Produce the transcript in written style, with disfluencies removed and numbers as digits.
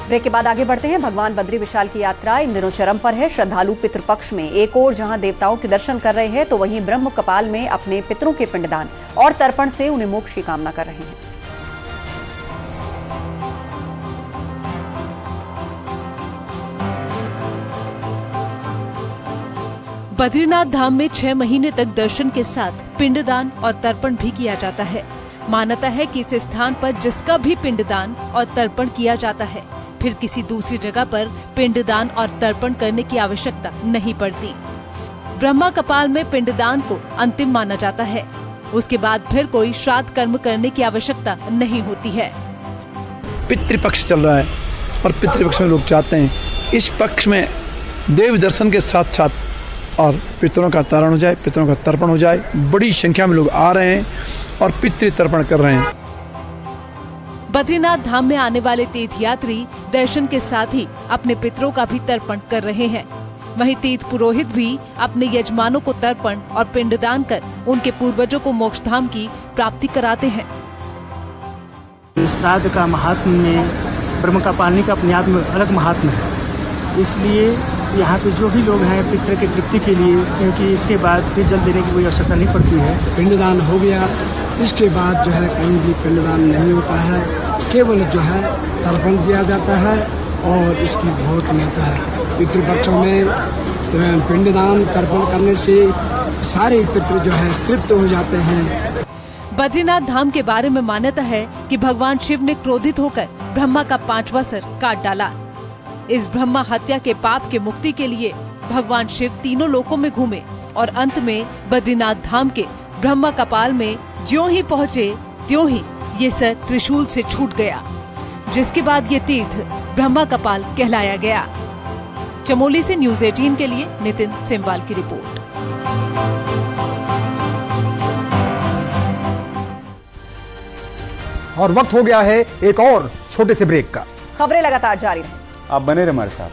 Break के बाद आगे बढ़ते हैं। भगवान बद्री विशाल की यात्रा इन दिनों चरम पर है। श्रद्धालु पितृपक्ष में एक ओर जहां देवताओं के दर्शन कर रहे हैं, तो वहीं ब्रह्म कपाल में अपने पितरों के पिंडदान और तर्पण से उन्हें मोक्ष की कामना कर रहे हैं। बद्रीनाथ धाम में 6 महीने तक दर्शन के साथ पिंडदान और तर्पण भी किया जाता है। मान्यता है कि इस स्थान पर जिसका भी पिंडदान और तर्पण किया जाता है, फिर किसी दूसरी जगह पर पिंडदान और तर्पण करने की आवश्यकता नहीं पड़ती। ब्रह्मा कपाल में पिंडदान को अंतिम माना जाता है। उसके बाद फिर कोई श्राद्ध कर्म करने की आवश्यकता नहीं होती है। पितृपक्ष चल रहा है और पितृपक्ष में लोग चाहते हैं इस पक्ष में देव दर्शन के साथ साथ और पितरों का तारण हो जाए, पितरों का तर्पण हो जाए। बड़ी संख्या में लोग आ रहे हैं और पितृ तर्पण कर रहे हैं। बद्रीनाथ धाम में आने वाले तीर्थयात्री दर्शन के साथ ही अपने पितरों का भी तर्पण कर रहे हैं। वहीं तीर्थ पुरोहित भी अपने यजमानों को तर्पण और पिंडदान कर उनके पूर्वजों को मोक्षधाम की प्राप्ति कराते हैं। श्राद्ध का महात्म में ब्रह्म का पालने का अपने आप में अलग महात्म है। इसलिए यहाँ पे जो भी लोग हैं पितृ की तृप्ति के लिए, क्योंकि इसके बाद फिर जल देने की कोई आवश्यकता नहीं पड़ती है। पिंडदान हो गया, इसके बाद जो है कहीं भी पिंडदान नहीं होता है, केवल जो है तर्पण दिया जाता है और इसकी बहुत महत्ता है। पितृपक्षों में पिंडदान तर्पण करने से सारे पितृ जो है तृप्त हो जाते हैं। बद्रीनाथ धाम के बारे में मान्यता है कि भगवान शिव ने क्रोधित होकर ब्रह्मा का 5वां सर काट डाला। इस ब्रह्मा हत्या के पाप के मुक्ति के लिए भगवान शिव तीनों लोकों में घूमे और अंत में बद्रीनाथ धाम के ब्रह्मा कपाल में ज्यों ही पहुँचे त्यों ही ये सर त्रिशूल से छूट गया, जिसके बाद ये तीर्थ ब्रह्मा कपाल कहलाया गया। चमोली से न्यूज़ 18 के लिए नितिन सेमवाल की रिपोर्ट। और वक्त हो गया है एक और छोटे से ब्रेक का। खबरें लगातार जारी रहें। आप बने रहे हमारे साथ।